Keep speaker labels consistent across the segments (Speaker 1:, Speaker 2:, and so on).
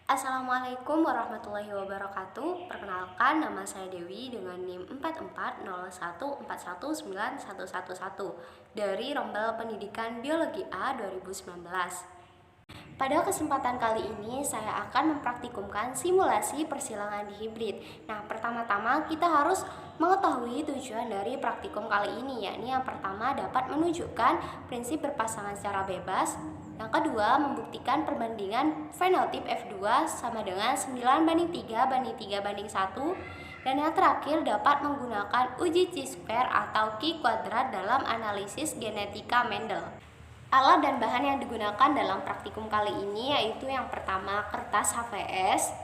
Speaker 1: Assalamualaikum warahmatullahi wabarakatuh. Perkenalkan, nama saya Dewi dengan NIM 4401419111 dari Rombel Pendidikan Biologi A 2019. Pada kesempatan kali ini saya akan mempraktikumkan simulasi persilangan di hibrid. Nah, pertama-tama kita harus mengetahui tujuan dari praktikum kali ini, yakni yang pertama dapat menunjukkan prinsip berpasangan secara bebas. Yang kedua, membuktikan perbandingan fenotip F2 sama dengan 9:3:3:1. Dan yang terakhir, dapat menggunakan uji chi-square atau chi kuadrat dalam analisis genetika Mendel. Alat dan bahan yang digunakan dalam praktikum kali ini yaitu yang pertama kertas HVS,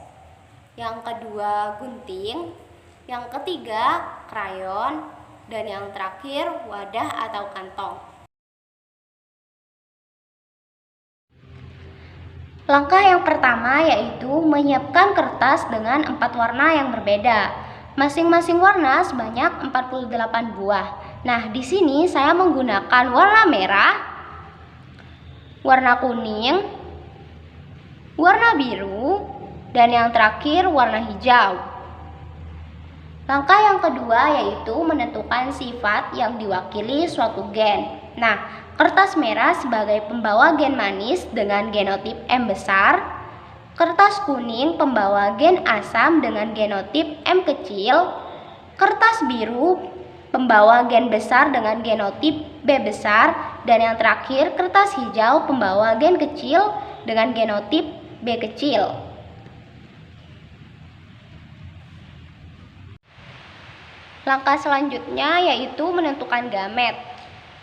Speaker 1: yang kedua gunting, yang ketiga krayon, dan yang terakhir wadah atau kantong. Langkah yang pertama yaitu menyiapkan kertas dengan 4 warna yang berbeda. Masing-masing warna sebanyak 48 buah. Nah, di sini saya menggunakan warna merah, warna kuning, warna biru, dan yang terakhir warna hijau. Langkah yang kedua yaitu menentukan sifat yang diwakili suatu gen. Nah, kertas merah sebagai pembawa gen manis dengan genotip M besar, kertas kuning pembawa gen asam dengan genotip M kecil, kertas biru pembawa gen besar dengan genotip B besar, dan yang terakhir kertas hijau pembawa gen kecil dengan genotip B kecil. Langkah selanjutnya yaitu menentukan gamet.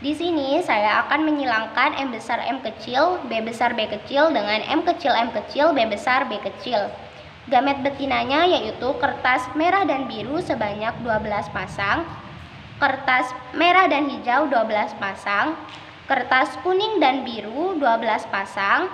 Speaker 1: Di sini saya akan menyilangkan M besar M kecil, B besar B kecil dengan M kecil, B besar B kecil. Gamet betinanya yaitu kertas merah dan biru sebanyak 12 pasang, kertas merah dan hijau 12 pasang, kertas kuning dan biru 12 pasang,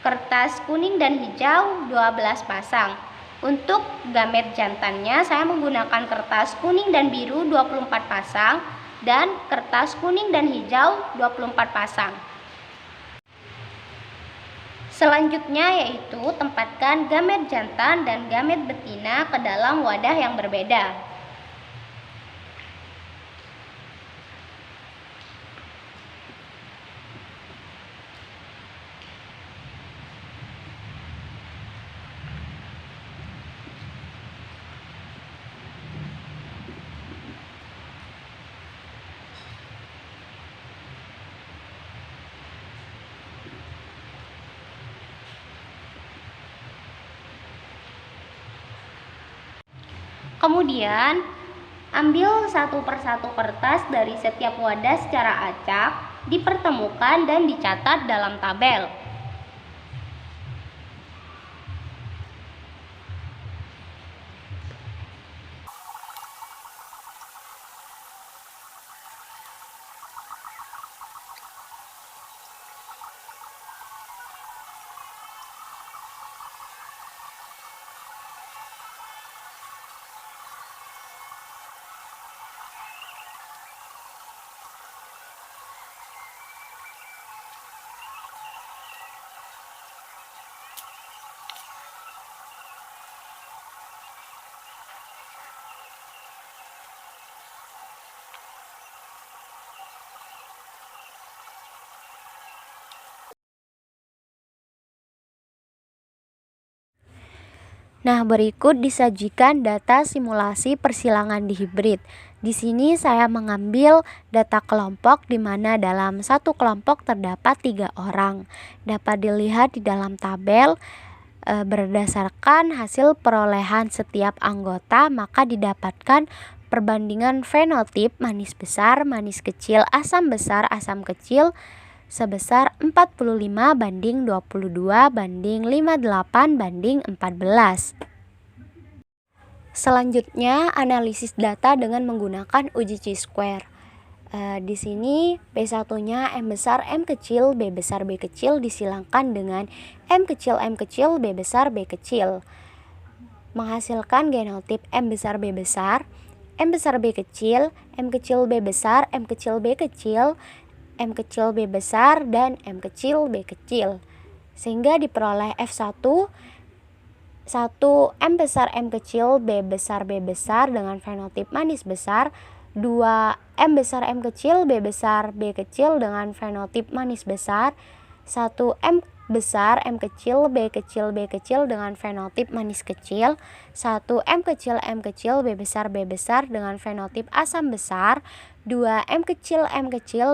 Speaker 1: kertas kuning dan hijau 12 pasang. Untuk gamet jantannya saya menggunakan kertas kuning dan biru 24 pasang dan kertas kuning dan hijau 24 pasang. Selanjutnya yaitu tempatkan gamet jantan dan gamet betina ke dalam wadah yang berbeda. Kemudian, ambil satu persatu kertas dari setiap wadah secara acak, dipertemukan dan dicatat dalam tabel. Nah, berikut disajikan data simulasi persilangan di hibrid. Di sini saya mengambil data kelompok di mana dalam satu kelompok terdapat 3 orang. Dapat dilihat di dalam tabel berdasarkan hasil perolehan setiap anggota maka didapatkan perbandingan fenotip manis besar, manis kecil, asam besar, asam kecil sebesar 45:22:58:14. Selanjutnya, analisis data dengan menggunakan uji chi-square. Di sini B1-nya M besar M kecil, B besar B kecil disilangkan dengan M kecil, B besar B kecil. Menghasilkan genotip M besar B besar, M besar B kecil B besar, M kecil B kecil, M kecil B besar, dan M kecil B kecil. Sehingga diperoleh F1 1 M besar M kecil B besar B besar dengan fenotip manis besar, 2 M besar M kecil B besar B kecil dengan fenotip manis besar, 1 M besar M kecil B kecil B kecil dengan fenotip manis kecil, 1 M kecil B besar B besar dengan fenotip asam besar, 2 M kecil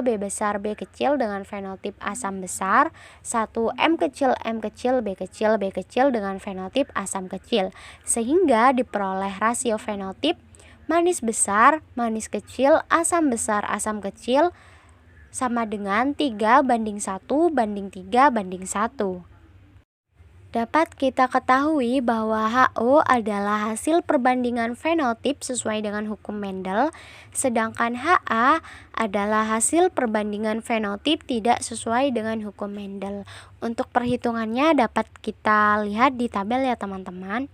Speaker 1: B besar B kecil dengan fenotip asam besar, 1 M kecil B kecil dengan fenotip asam kecil. Sehingga diperoleh rasio fenotip manis besar, manis kecil, asam besar, asam kecil sama dengan 3:1:3:1. Dapat kita ketahui bahwa HO adalah hasil perbandingan fenotip sesuai dengan hukum Mendel, sedangkan HA adalah hasil perbandingan fenotip tidak sesuai dengan hukum Mendel. Untuk perhitungannya dapat kita lihat di tabel ya teman-teman.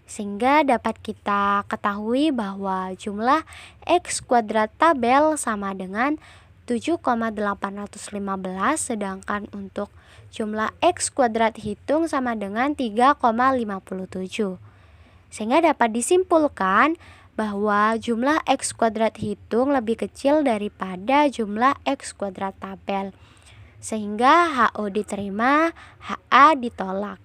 Speaker 1: Sehingga dapat kita ketahui bahwa jumlah X kuadrat tabel sama dengan 7,815, sedangkan untuk jumlah X kuadrat hitung sama dengan 3,57. Sehingga dapat disimpulkan bahwa jumlah X kuadrat hitung lebih kecil daripada jumlah X kuadrat tabel. Sehingga HO diterima, HA ditolak.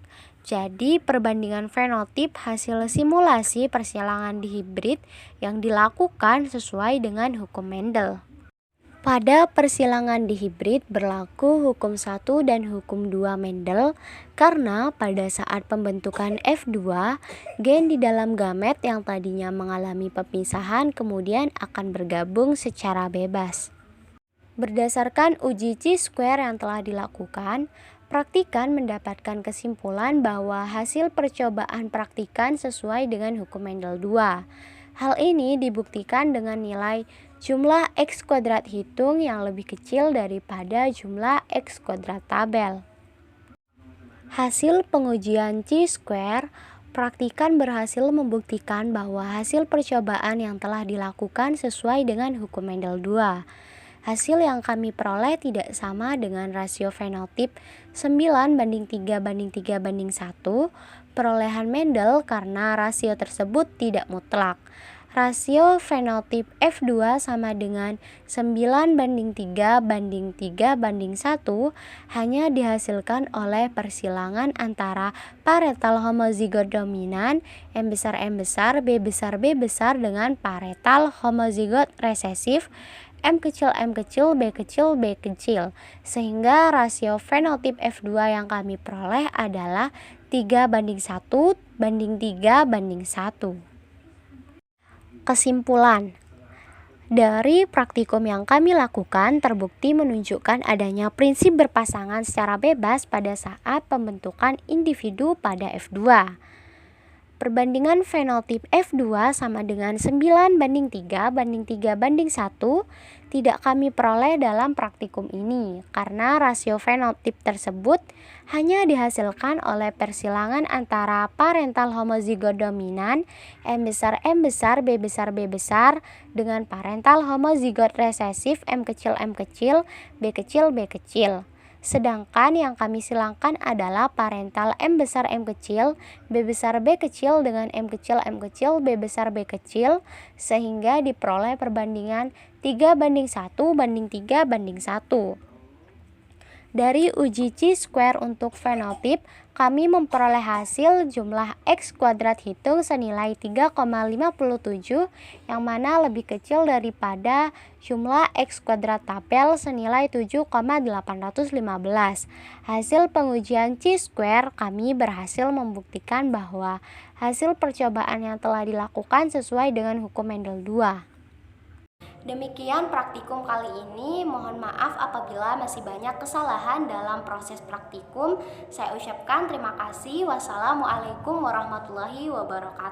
Speaker 1: Jadi perbandingan fenotip hasil simulasi persilangan dihibrid yang dilakukan sesuai dengan hukum Mendel. Pada persilangan dihibrid berlaku hukum 1 dan hukum 2 Mendel karena pada saat pembentukan F2, gen di dalam gamet yang tadinya mengalami pemisahan kemudian akan bergabung secara bebas. Berdasarkan uji chi-square yang telah dilakukan, praktikan mendapatkan kesimpulan bahwa hasil percobaan praktikan sesuai dengan hukum Mendel 2. Hal ini dibuktikan dengan nilai jumlah X kuadrat hitung yang lebih kecil daripada jumlah X kuadrat tabel. Hasil pengujian chi-square, praktikan berhasil membuktikan bahwa hasil percobaan yang telah dilakukan sesuai dengan hukum Mendel 2. Hasil yang kami peroleh tidak sama dengan rasio fenotip 9:3:3:1 perolehan Mendel karena rasio tersebut tidak mutlak. Rasio fenotip F2 sama dengan 9:3:3:1 hanya dihasilkan oleh persilangan antara paretal homozigot dominan M besar B besar dengan paretal homozigot resesif M kecil B kecil, sehingga rasio fenotip F2 yang kami peroleh adalah 3:1:3:1. Kesimpulan dari praktikum yang kami lakukan terbukti menunjukkan adanya prinsip berpasangan secara bebas pada saat pembentukan individu pada F2. Perbandingan fenotip F2 sama dengan 9:3:3:1 tidak kami peroleh dalam praktikum ini karena rasio fenotip tersebut hanya dihasilkan oleh persilangan antara parental homozigot dominan M besar B besar dengan parental homozigot resesif M kecil B kecil. Sedangkan yang kami silangkan adalah parental M besar B besar B kecil dengan M kecil B besar B kecil, sehingga diperoleh perbandingan 3:1:3:1. Dari uji chi-square untuk fenotip, kami memperoleh hasil jumlah X kuadrat hitung senilai 3,57 yang mana lebih kecil daripada jumlah X kuadrat tabel senilai 7,815. Hasil pengujian chi-square kami berhasil membuktikan bahwa hasil percobaan yang telah dilakukan sesuai dengan hukum Mendel 2. Demikian praktikum kali ini. Mohon maaf apabila masih banyak kesalahan dalam proses praktikum. Saya ucapkan terima kasih. Wassalamualaikum warahmatullahi wabarakatuh.